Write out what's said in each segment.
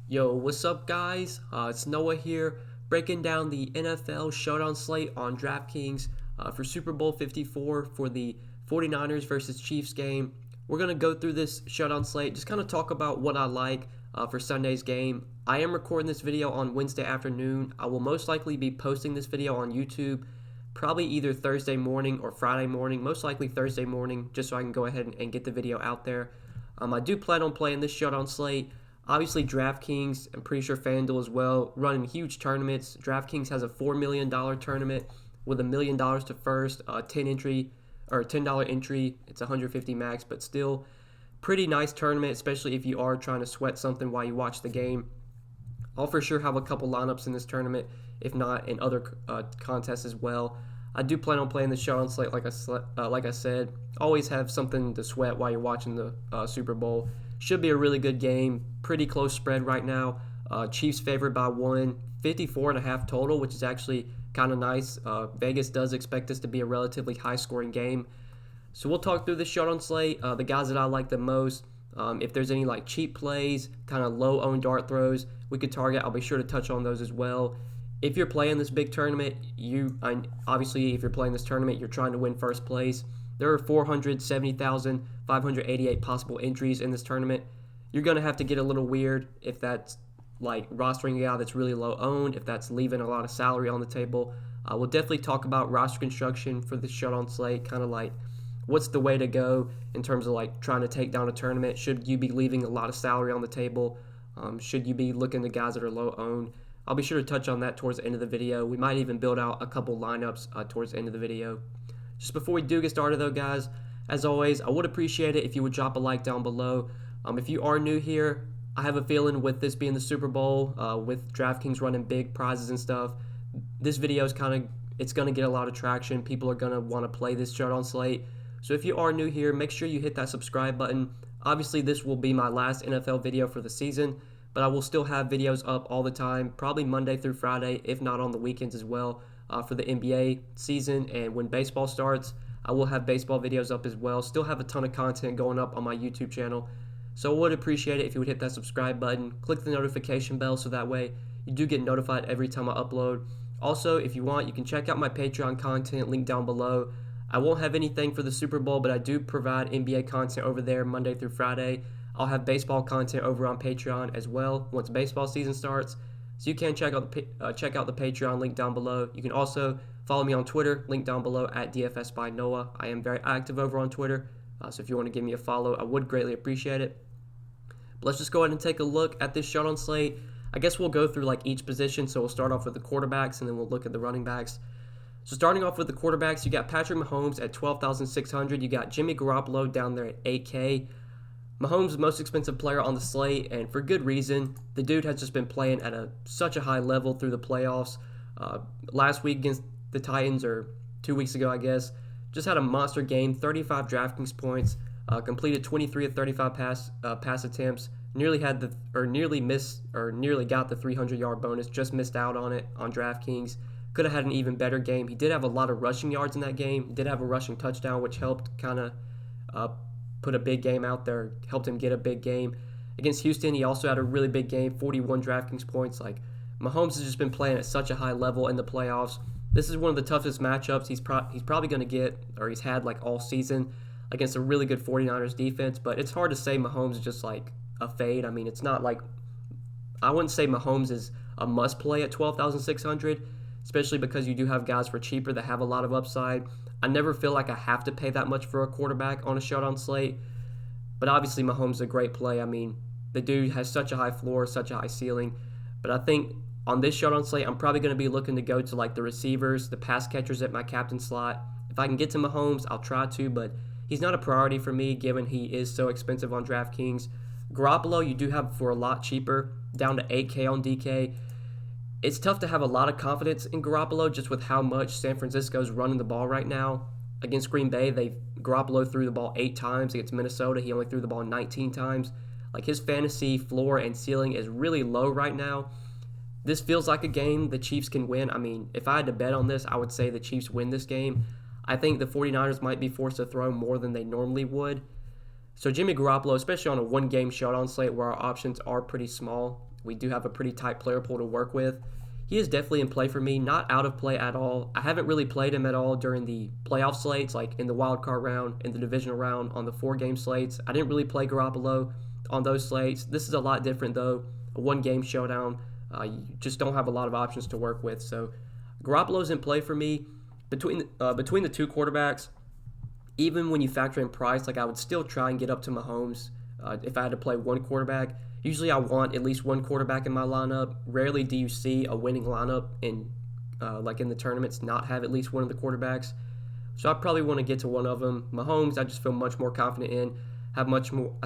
Yo, what's up, guys? It's Noah here, breaking down the NFL Showdown slate on Draftkings for Super Bowl 54 for the 49ers versus Chiefs game. We're going to go through this Showdown slate, just kind of talk about what I like for Sunday's game. I am recording this video on Wednesday afternoon. I will most likely be posting this video on YouTube probably either Thursday morning or Friday morning, most likely Thursday morning, just so I can go ahead and get the video out there. I do plan on playing this Showdown slate. Obviously, Draftkings, I'm pretty sure FanDuel as well, running huge tournaments. Draftkings has a $4 million tournament with $1 million to first, $10 entry. It's 150 max, but still pretty nice tournament, especially if you are trying to sweat something while you watch the game. I'll for sure have a couple lineups in this tournament, if not in other contests as well. I do plan on playing the Showdown slate, like I said. Always have something to sweat while you're watching the Super Bowl. Should be a really good game. Pretty close spread right now. Chiefs favored by 54.5 total, which is actually kind of nice. Vegas does expect this to be a relatively high-scoring game. So we'll talk through the Showdown slate, the guys that I like the most. If there's any like cheap plays, kind of low-owned dart throws we could target, I'll be sure to touch on those as well. If you're playing this big tournament, obviously if you're playing this tournament, you're trying to win first place. There are 470,588 possible entries in this tournament. You're going to have to get a little weird if that's like rostering a guy that's really low owned, if that's leaving a lot of salary on the table. We'll definitely talk about roster construction for the Showdown slate, kind of like what's the way to go in terms of like trying to take down a tournament. Should you be leaving a lot of salary on the table? Should you be looking to guys that are low owned? I'll be sure to touch on that towards the end of the video. We might even build out a couple lineups towards the end of the video. Just before we do get started though, guys, as always, I would appreciate it if you would drop a like down below. If you are new here, I have a feeling with this being the Super Bowl, with DraftKings running big prizes and stuff, this video is it's going to get a lot of traction. People are going to want to play this Showdown slate. So if you are new here, make sure you hit that subscribe button. Obviously, this will be my last NFL video for the season, but I will still have videos up all the time, probably Monday through Friday, if not on the weekends as well. For the NBA season, and when baseball starts, I will have baseball videos up as well. Still have a ton of content going up on my YouTube channel, so I would appreciate it if you would hit that subscribe button, click the notification bell so that way you do get notified every time I upload. Also, if you want, you can check out my Patreon content, link down below. I won't have anything for the Super Bowl, but I do provide NBA content over there Monday through Friday. I'll have baseball content over on Patreon as well once baseball season starts. So you can check out the Patreon link down below. You can also follow me on Twitter, link down below at DFS by Noah. I am very active over on Twitter, so if you want to give me a follow, I would greatly appreciate it. But let's just go ahead and take a look at this Showdown slate. I guess we'll go through like each position, so we'll start off with the quarterbacks, and then we'll look at the running backs. So starting off with the quarterbacks, you got Patrick Mahomes at 12,600. You got Jimmy Garoppolo down there at 8K. Mahomes, the most expensive player on the slate, and for good reason. The dude has just been playing at such a high level through the playoffs. Last week against the Titans, or 2 weeks ago, I guess, just had a monster game, 35 DraftKings points, completed 23 of 35 pass attempts, nearly got the 300-yard bonus, just missed out on it on DraftKings. Could have had an even better game. He did have a lot of rushing yards in that game. He did have a rushing touchdown, which helped kind of put a big game out there, helped him get a big game. Against Houston, he also had a really big game, 41 DraftKings points. Like, Mahomes has just been playing at such a high level in the playoffs. This is one of the toughest matchups he's probably going to get, or he's had like all season, against a really good 49ers defense. But it's hard to say Mahomes is just like a fade. I mean, it's not like, I wouldn't say Mahomes is a must play at 12,600, especially because you do have guys for cheaper that have a lot of upside. I never feel like I have to pay that much for a quarterback on a Showdown slate, but obviously Mahomes is a great play. I mean, the dude has such a high floor, such a high ceiling, but I think on this Showdown slate, I'm probably going to be looking to go to like the receivers, the pass catchers at my captain slot. If I can get to Mahomes, I'll try to, but he's not a priority for me given he is so expensive on DraftKings. Garoppolo, you do have for a lot cheaper, down to 8K on DK. It's tough to have a lot of confidence in Garoppolo just with how much San Francisco's running the ball right now. Against Green Bay, Garoppolo threw the ball 8 times. Against Minnesota, he only threw the ball 19 times. Like, his fantasy floor and ceiling is really low right now. This feels like a game the Chiefs can win. I mean, if I had to bet on this, I would say the Chiefs win this game. I think the 49ers might be forced to throw more than they normally would. So Jimmy Garoppolo, especially on a one-game showdown slate where our options are pretty small, we do have a pretty tight player pool to work with. He is definitely in play for me, not out of play at all. I haven't really played him at all during the playoff slates, like in the wild card round, in the divisional round, on the 4-game slates. I didn't really play Garoppolo on those slates. This is a lot different though. A one-game showdown, you just don't have a lot of options to work with. So Garoppolo's in play for me. Between the two quarterbacks, even when you factor in price, like I would still try and get up to Mahomes if I had to play one quarterback. Usually I want at least one quarterback in my lineup. Rarely do you see a winning lineup in like in the tournaments not have at least one of the quarterbacks. So I probably want to get to one of them. Mahomes, I just feel much more confident in. I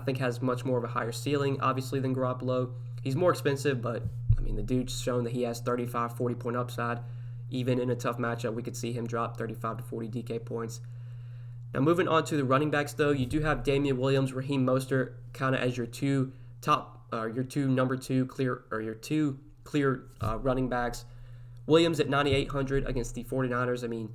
think has much more of a higher ceiling, obviously, than Garoppolo. He's more expensive, but I mean the dude's shown that he has 35, 40 point upside. Even in a tough matchup, we could see him drop 35 to 40 DK points. Now moving on to the running backs, though, you do have Damian Williams, Raheem Mostert, kind of as your two clear running backs. Williams at 9,800 against the 49ers. I mean,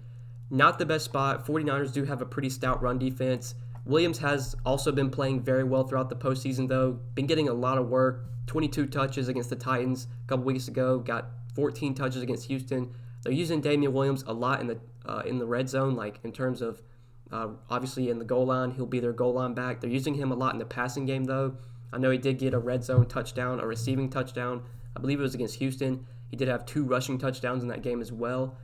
not the best spot. 49ers do have a pretty stout run defense. Williams has also been playing very well throughout the postseason, though. Been getting a lot of work. 22 touches against the Titans a couple weeks ago. Got 14 touches against Houston. They're using Damian Williams a lot in the red zone, like in terms of obviously in the goal line. He'll be their goal line back. They're using him a lot in the passing game, though. I know he did get a red zone touchdown, a receiving touchdown. I believe it was against Houston. He did have 2 rushing touchdowns in that game as well.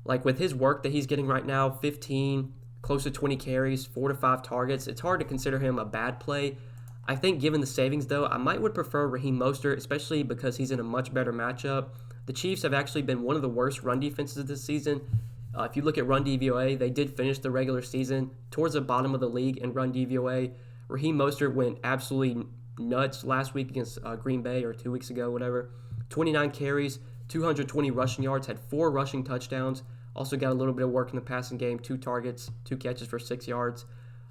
Like with his work that he's getting right now, 15, close to 20 carries, 4 to 5 targets, it's hard to consider him a bad play. I think given the savings, though, I would prefer Raheem Mostert, especially because he's in a much better matchup. The Chiefs have actually been one of the worst run defenses this season. If you look at run DVOA, they did finish the regular season towards the bottom of the league in run DVOA. Raheem Mostert went absolutely nuts last week against Green Bay, or 2 weeks ago, whatever. 29 carries, 220 rushing yards, had 4 rushing touchdowns. Also got a little bit of work in the passing game, 2 targets, 2 catches for 6 yards.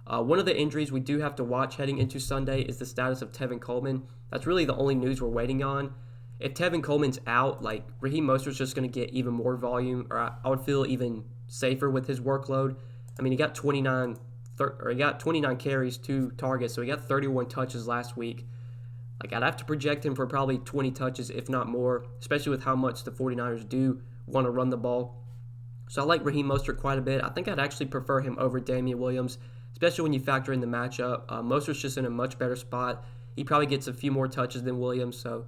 One of the injuries we do have to watch heading into Sunday is the status of Tevin Coleman. That's really the only news we're waiting on. If Tevin Coleman's out, like Raheem Mostert's just going to get even more volume, or I would feel even safer with his workload. I mean, he got 29 carries, 2 targets, so he got 31 touches last week. Like I'd have to project him for probably 20 touches, if not more, especially with how much the 49ers do want to run the ball. So I like Raheem Mostert quite a bit. I think I'd actually prefer him over Damian Williams, especially when you factor in the matchup. Mostert's just in a much better spot. He probably gets a few more touches than Williams, so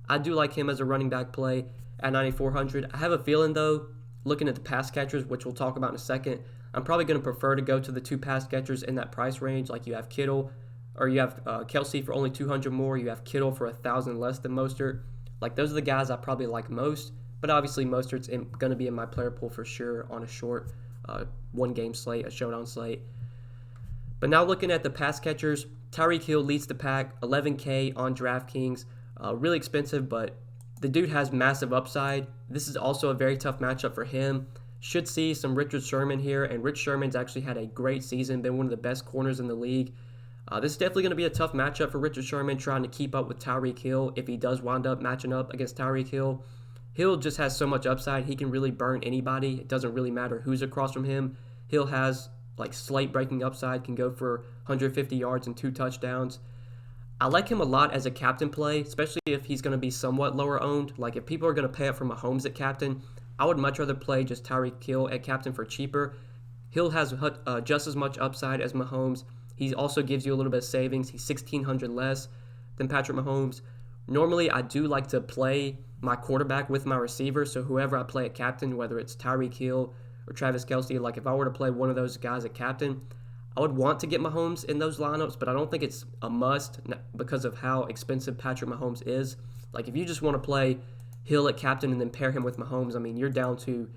I do like him as a running back play at 9,400. I have a feeling, though, looking at the pass catchers, which we'll talk about in a second, I'm probably going to prefer to go to the 2 pass catchers in that price range. Like you have Kittle, or you have Kelsey for only 200 more. You have Kittle for 1,000 less than Mostert. Like those are the guys I probably like most. But obviously Mostert's going to be in my player pool for sure on a short one-game slate, a showdown slate. But now looking at the pass catchers, Tyreek Hill leads the pack, 11K on Draftkings. Really expensive, but the dude has massive upside. This is also a very tough matchup for him. Should see some Richard Sherman here, and Rich Sherman's actually had a great season, been one of the best corners in the league. This is definitely going to be a tough matchup for Richard Sherman, trying to keep up with Tyreek Hill if he does wind up matching up against Tyreek Hill. Hill just has so much upside. He can really burn anybody. It doesn't really matter who's across from him. Hill has like slate-breaking upside, can go for 150 yards and 2 touchdowns. I like him a lot as a captain play, especially if he's going to be somewhat lower owned. Like if people are going to pay up for Mahomes at captain, I would much rather play just Tyreek Hill at captain for cheaper. Hill has just as much upside as Mahomes. He also gives you a little bit of savings. He's 1,600 less than Patrick Mahomes. Normally, I do like to play my quarterback with my receiver, so whoever I play at captain, whether it's Tyreek Hill or Travis Kelce, like if I were to play one of those guys at captain, I would want to get Mahomes in those lineups, but I don't think it's a must because of how expensive Patrick Mahomes is. Like if you just want to play Hill at captain and then pair him with Mahomes, I mean, you're down to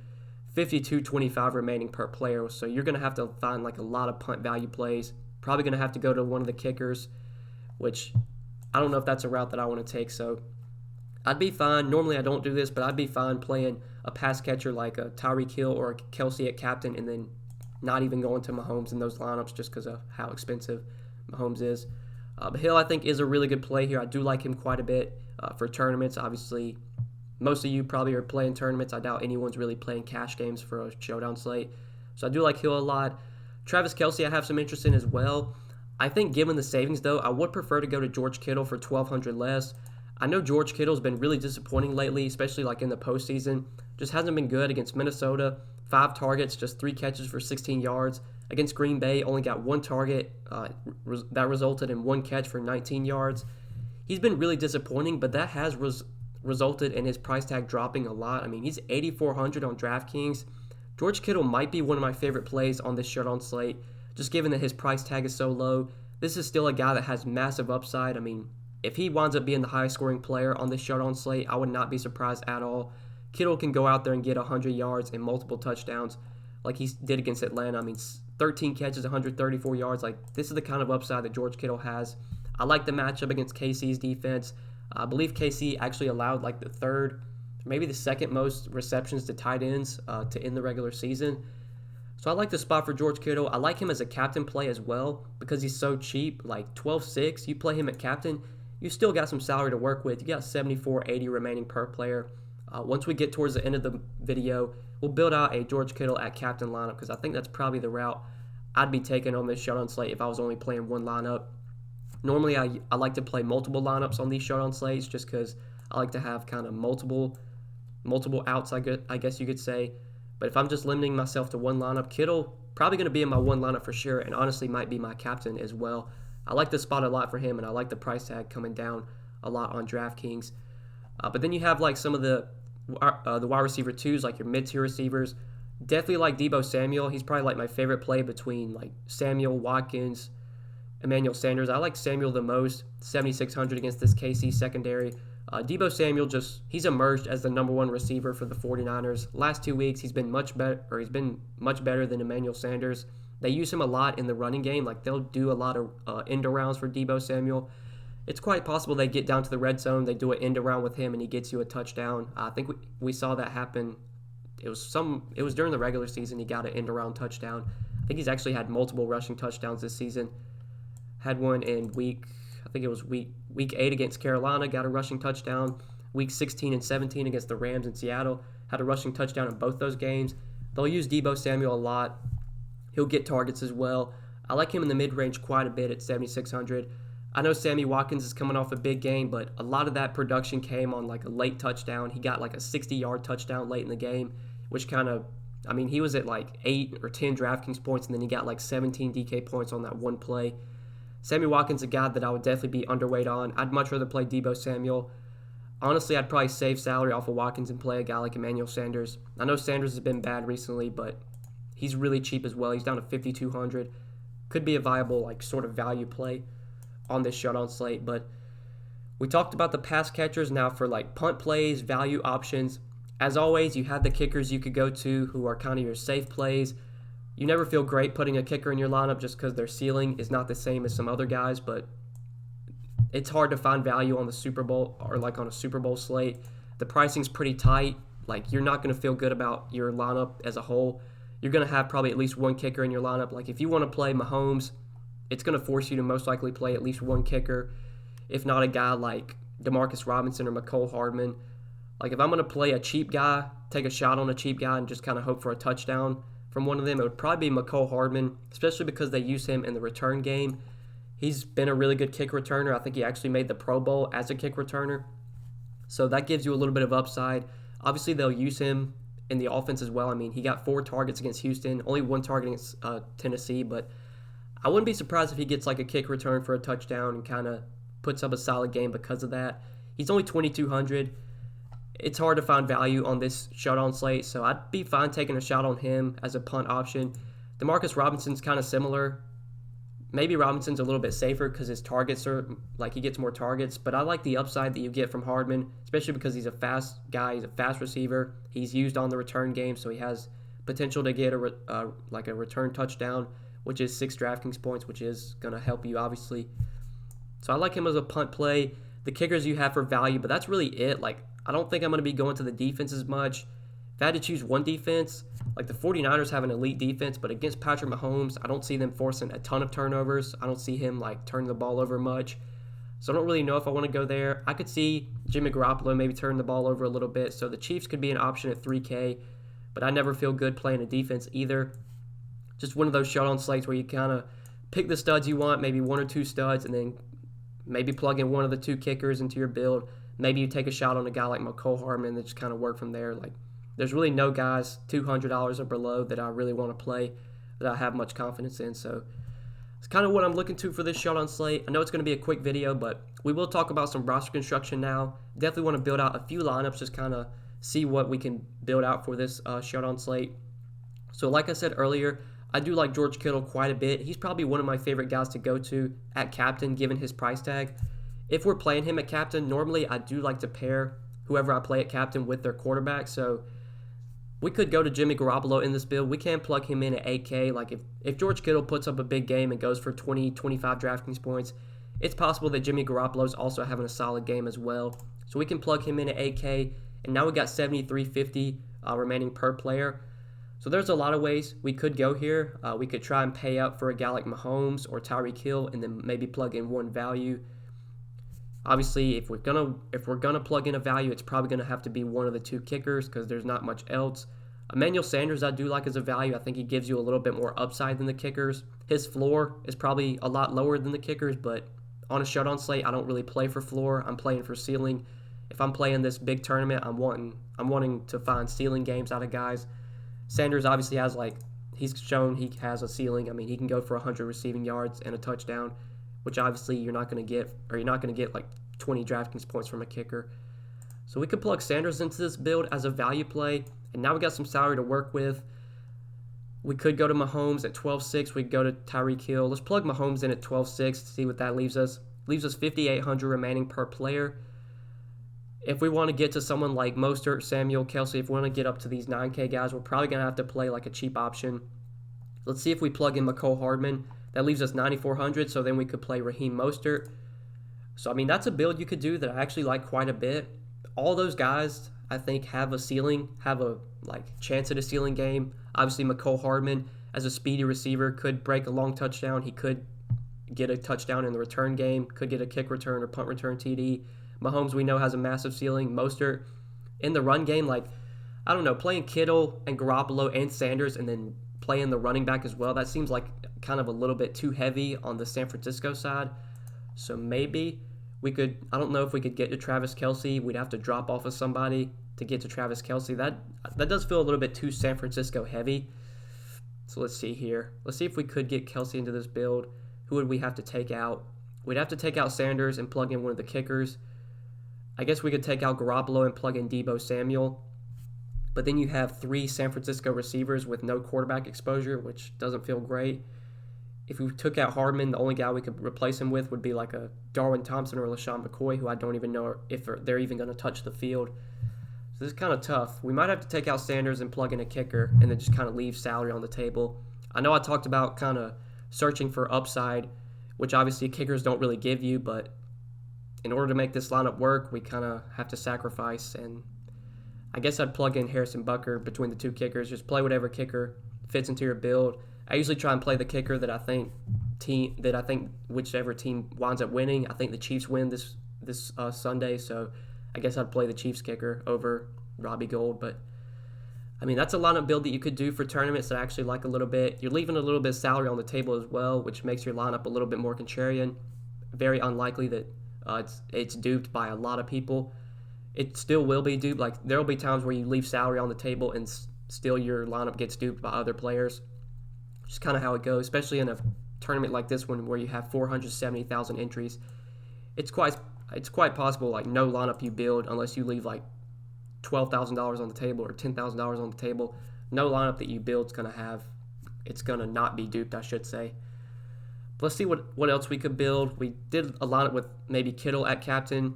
$52.25 remaining per player, so you're going to have to find like a lot of punt value plays. Probably going to have to go to one of the kickers, which I don't know if that's a route that I want to take, so I'd be fine. Normally I don't do this, but I'd be fine playing a pass catcher like a Tyreek Hill or a Kelce at captain and then not even going to Mahomes in those lineups just because of how expensive Mahomes is. But Hill, I think, is a really good play here. I do like him quite a bit for tournaments. Obviously, most of you probably are playing tournaments. I doubt anyone's really playing cash games for a showdown slate. So I do like Hill a lot. Travis Kelce, I have some interest in as well. I think given the savings, though, I would prefer to go to George Kittle for 1,200 less. I know George Kittle's been really disappointing lately, especially like in the postseason. Just hasn't been good against Minnesota. 5 targets, just 3 catches for 16 yards. Against Green Bay, only got 1 target. That resulted in 1 catch for 19 yards. He's been really disappointing, but that has resulted in his price tag dropping a lot. I mean, he's 8,400 on DraftKings. George Kittle might be one of my favorite plays on this showdown slate, just given that his price tag is so low. This is still a guy that has massive upside. I mean, if he winds up being the highest scoring player on this showdown slate, I would not be surprised at all. Kittle can go out there and get 100 yards and multiple touchdowns like he did against Atlanta. I mean, 13 catches, 134 yards. Like, this is the kind of upside that George Kittle has. I like the matchup against KC's defense. I believe KC actually allowed like the third, maybe the second most receptions to tight ends to end the regular season. So I like the spot for George Kittle. I like him as a captain play as well because he's so cheap. Like 12.6, you play him at captain, you still got some salary to work with. You got 74.80 remaining per player. Once we get towards the end of the video, we'll build out a George Kittle at captain lineup because I think that's probably the route I'd be taking on this showdown slate if I was only playing one lineup. Normally, I like to play multiple lineups on these showdown slates just because I like to have kind of multiple outs, I guess you could say. But if I'm just limiting myself to one lineup, Kittle probably going to be in my one lineup for sure, and honestly might be my captain as well. I like the spot a lot for him, and I like the price tag coming down a lot on DraftKings. But then you have like some of the wide receiver twos, like your mid-tier receivers. Definitely like Deebo Samuel. He's probably like my favorite play between like Samuel, Watkins, Emmanuel Sanders. I like Samuel the most, 7,600 against this KC secondary. Deebo Samuel he's emerged as the number 1 receiver for the 49ers. Last 2 weeks he's been much better than Emmanuel Sanders. They use him a lot in the running game. Like they'll do a lot of end arounds for Deebo Samuel. It's quite possible they get down to the red zone, they do an end around with him, and he gets you a touchdown. I think we saw that happen. It was during the regular season he got an end around touchdown. I think he's actually had multiple rushing touchdowns this season. Had one in week 8 against Carolina, got a rushing touchdown. Week 16 and 17 against the Rams in Seattle, had a rushing touchdown in both those games. They'll use Deebo Samuel a lot. He'll get targets as well. I like him in the mid-range quite a bit at 7,600. I know Sammy Watkins is coming off a big game, but a lot of that production came on like a late touchdown. He got like a 60-yard touchdown late in the game, which he was at like 8 or 10 DraftKings points, and then he got like 17 DK points on that one play. Sammy Watkins is a guy that I would definitely be underweight on. I'd much rather play Deebo Samuel. Honestly, I'd probably save salary off of Watkins and play a guy like Emmanuel Sanders. I know Sanders has been bad recently, but he's really cheap as well. He's down to 5,200. Could be a viable like sort of value play on this showdown slate. But we talked about the pass catchers. Now for like punt plays, value options. As always, you have the kickers you could go to who are kind of your safe plays. You never feel great putting a kicker in your lineup just because their ceiling is not the same as some other guys, but it's hard to find value on the Super Bowl or like on a Super Bowl slate. The pricing's pretty tight. Like you're not going to feel good about your lineup as a whole. You're going to have probably at least one kicker in your lineup. Like if you want to play Mahomes, it's going to force you to most likely play at least one kicker, if not a guy like Demarcus Robinson or McCole Hardman. Like if I'm going to play a cheap guy, take a shot on a cheap guy and just kind of hope for a touchdown from one of them, it would probably be McCole Hardman, especially because they use him in the return game. He's been a really good kick returner. I think he actually made the Pro Bowl as a kick returner. So that gives you a little bit of upside. Obviously, they'll use him in the offense as well. I mean, he got 4 targets against Houston, only 1 target against Tennessee, but I wouldn't be surprised if he gets like a kick return for a touchdown and kind of puts up a solid game because of that. He's only 2,200. It's hard to find value on this showdown slate, so I'd be fine taking a shot on him as a punt option. Demarcus Robinson's kind of similar. Maybe Robinson's a little bit safer because his targets are, like he gets more targets, but I like the upside that you get from Hardman, especially because he's a fast guy, he's a fast receiver. He's used on the return game, so he has potential to get a return touchdown, which is 6 DraftKings points, which is going to help you, obviously. So I like him as a punt play. The kickers you have for value, but that's really it. Like, I don't think I'm going to be going to the defense as much. If I had to choose one defense, like the 49ers have an elite defense, but against Patrick Mahomes, I don't see them forcing a ton of turnovers. I don't see him like turning the ball over much. So I don't really know if I want to go there. I could see Jimmy Garoppolo maybe turn the ball over a little bit. So the Chiefs could be an option at 3K, but I never feel good playing a defense either. Just one of those showdown slates where you kind of pick the studs you want, maybe one or two studs, and then maybe plug in one of the two kickers into your build. Maybe you take a shot on a guy like McCole Hardman and just kind of work from there. Like, there's really no guys $200 or below that I really want to play that I have much confidence in. So it's kind of what I'm looking to for this Showdown slate. I know it's going to be a quick video, but we will talk about some roster construction now. Definitely want to build out a few lineups, just kind of see what we can build out for this Showdown slate. So like I said earlier, I do like George Kittle quite a bit. He's probably one of my favorite guys to go to at captain, given his price tag. If we're playing him at captain, normally I do like to pair whoever I play at captain with their quarterback. So we could go to Jimmy Garoppolo in this build. We can plug him in at 8K. Like if George Kittle puts up a big game and goes for 20, 25 DraftKings points, it's possible that Jimmy Garoppolo's also having a solid game as well. So we can plug him in at 8K. And now we got 7,350 remaining per player. So there's a lot of ways we could go here. We could try and pay up for a guy like Mahomes or Tyreek Hill, and then maybe plug in one value. Obviously, if we're gonna plug in a value, it's probably gonna have to be one of the two kickers because there's not much else. Emmanuel Sanders I do like as a value. I think he gives you a little bit more upside than the kickers. His floor is probably a lot lower than the kickers, but on a Showdown slate, I don't really play for floor. I'm playing for ceiling. If I'm playing this big tournament, I'm wanting to find ceiling games out of guys. Sanders obviously has, he's shown he has a ceiling. I mean, he can go for 100 receiving yards and a touchdown, which obviously you're not going to get like 20 DraftKings points from a kicker. So we could plug Sanders into this build as a value play, and now we got some salary to work with. We could go to Mahomes at 12.6. We could go to Tyreek Hill. Let's plug Mahomes in at 12.6 to see what that leaves us. Leaves us 5,800 remaining per player. If we want to get to someone like Mostert, Samuel, Kelsey, if we want to get up to these 9K guys, we're probably going to have to play like a cheap option. Let's see if we plug in McCole Hardman. That leaves us 9,400, so then we could play Raheem Mostert. So, I mean, that's a build you could do that I actually like quite a bit. All those guys, I think, have a ceiling, have a chance at a ceiling game. Obviously, McCole Hardman, as a speedy receiver, could break a long touchdown. He could get a touchdown in the return game, could get a kick return or punt return TD. Mahomes, we know, has a massive ceiling. Mostert, in the run game, I don't know, playing Kittle and Garoppolo and Sanders and then playing the running back as well, that seems like kind of a little bit too heavy on the San Francisco side. So maybe we could, I don't know if we could get to Travis Kelsey. We'd have to drop off of somebody to get to Travis Kelsey. That does feel a little bit too San Francisco heavy. So let's see here. Let's see if we could get Kelsey into this build. Who would we have to take out? We'd have to take out Sanders and plug in one of the kickers. I guess we could take out Garoppolo and plug in Deebo Samuel. But then you have 3 San Francisco receivers with no quarterback exposure, which doesn't feel great. If we took out Hardman, the only guy we could replace him with would be like a Darwin Thompson or LaShawn McCoy, who I don't even know if they're even going to touch the field. So this is kind of tough. We might have to take out Sanders and plug in a kicker and then just kind of leave salary on the table. I know I talked about kind of searching for upside, which obviously kickers don't really give you, but in order to make this lineup work, we kind of have to sacrifice, and I guess I'd plug in Harrison Butker between the two kickers. Just play whatever kicker fits into your build. I usually try and play the kicker that I think whichever team winds up winning. I think the Chiefs win this Sunday, so I guess I'd play the Chiefs kicker over Robbie Gould. But I mean, that's a lineup build that you could do for tournaments that I actually like a little bit. You're leaving a little bit of salary on the table as well, which makes your lineup a little bit more contrarian. Very unlikely that it's duped by a lot of people. It still will be duped. There will be times where you leave salary on the table and still your lineup gets duped by other players. Just kind of how it goes, especially in a tournament like this one where you have 470,000 entries. It's quite possible no lineup you build unless you leave $12,000 on the table or $10,000 on the table. No lineup that you build is going to not be duped, I should say. Let's see what else we could build. We did a lineup with maybe Kittle at captain.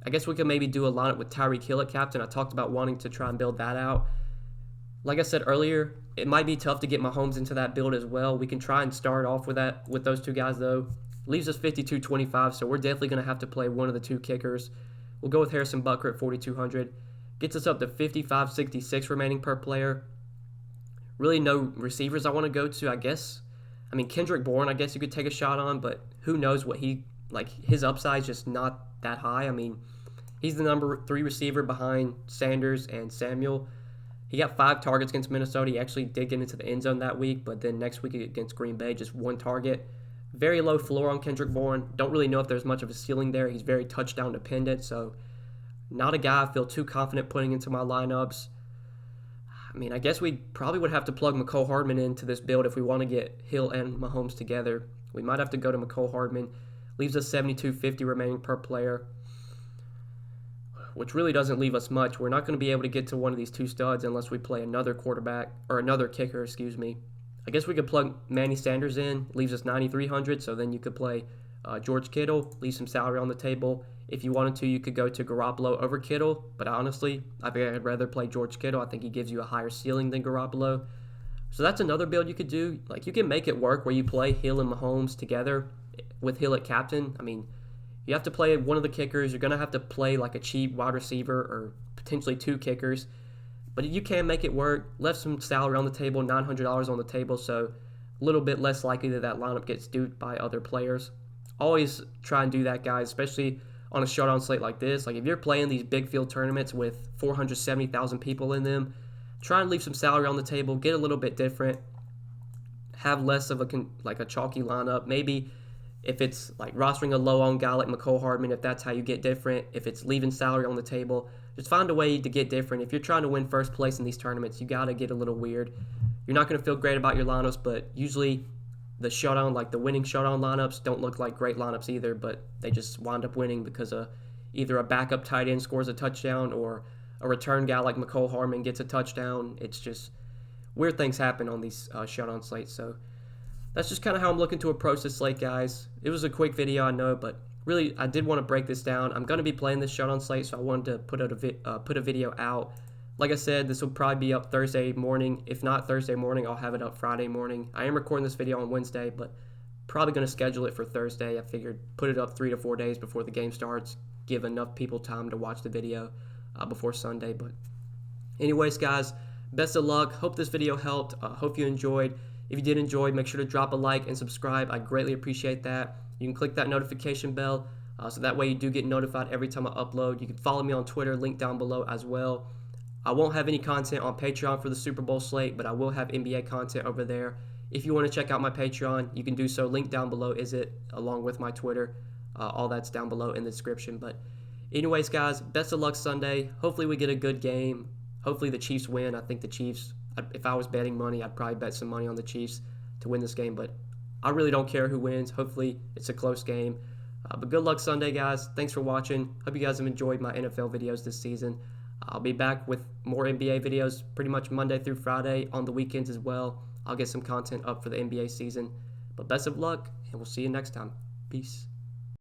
I guess we could maybe do a lineup with Tyreek Hill at captain. I talked about wanting to try and build that out. Like I said earlier, it might be tough to get Mahomes into that build as well. We can try and start off with those two guys, though. Leaves us 5,225, so we're definitely going to have to play one of the two kickers. We'll go with Harrison Butker at 4,200. Gets us up to 5,566 remaining per player. Really no receivers I want to go to, I guess. I mean, Kendrick Bourne, I guess you could take a shot on, but who knows what his upside is just not that high. I mean, he's the number 3 receiver behind Sanders and Samuel. He got 5 targets against Minnesota. He actually did get into the end zone that week, but then next week against Green Bay, just 1 target. Very low floor on Kendrick Bourne. Don't really know if there's much of a ceiling there. He's very touchdown dependent, so not a guy I feel too confident putting into my lineups. I mean, I guess we probably would have to plug McCole Hardman into this build if we want to get Hill and Mahomes together. We might have to go to McCole Hardman. Leaves us 72.50 remaining per player, which really doesn't leave us much. We're not going to be able to get to one of these two studs unless we play another quarterback, or another kicker, excuse me. I guess we could plug Manny Sanders in. Leaves us 9,300, so then you could play George Kittle, leave some salary on the table. If you wanted to, you could go to Garoppolo over Kittle, but honestly, I think I'd rather play George Kittle. I think he gives you a higher ceiling than Garoppolo. So that's another build you could do. Like, you can make it work where you play Hill and Mahomes together with Hill at captain. I mean, you have to play one of the kickers. You're going to have to play like a cheap wide receiver or potentially two kickers. But you can make it work. Left some salary on the table, $900 on the table, so a little bit less likely that that lineup gets duped by other players. Always try and do that, guys, especially on a showdown slate like this. Like, if you're playing these big field tournaments with 470,000 people in them, try and leave some salary on the table, get a little bit different, have less of a chalky lineup. Maybe if it's like rostering a low-owned guy like McCole Hardman, if that's how you get different, if it's leaving salary on the table, just find a way to get different. If you're trying to win first place in these tournaments, you got to get a little weird. You're not going to feel great about your lineups, but usually the showdown, like the winning showdown lineups, don't look like great lineups either, but they just wind up winning because either a backup tight end scores a touchdown or a return guy like McCole Hardman gets a touchdown. It's just weird things happen on these showdown slates. So that's just kind of how I'm looking to approach this slate, guys. It was a quick video, I know, but really I did want to break this down. I'm going to be playing this showdown slate, so I wanted to put a video out. Like I said, this will probably be up Thursday morning. If not Thursday morning, I'll have it up Friday morning. I am recording this video on Wednesday, but probably going to schedule it for Thursday. I figured put it up 3 to 4 days before the game starts, give enough people time to watch the video before Sunday. But anyways, guys, best of luck. Hope this video helped. Hope you enjoyed. If you did enjoy, make sure to drop a like and subscribe. I greatly appreciate that. You can click that notification bell so that way you do get notified every time I upload. You can follow me on Twitter, link down below as well. I won't have any content on Patreon for the Super Bowl slate, but I will have NBA content over there. If you want to check out my Patreon, you can do so. Link down below is it, along with my Twitter. All that's down below in the description. But anyways, guys, best of luck Sunday. Hopefully we get a good game. Hopefully the Chiefs win. I think the Chiefs, if I was betting money, I'd probably bet some money on the Chiefs to win this game. But I really don't care who wins. Hopefully it's a close game. But good luck Sunday, guys. Thanks for watching. Hope you guys have enjoyed my NFL videos this season. I'll be back with more NBA videos pretty much Monday through Friday, on the weekends as well. I'll get some content up for the NBA season. But best of luck, and we'll see you next time. Peace.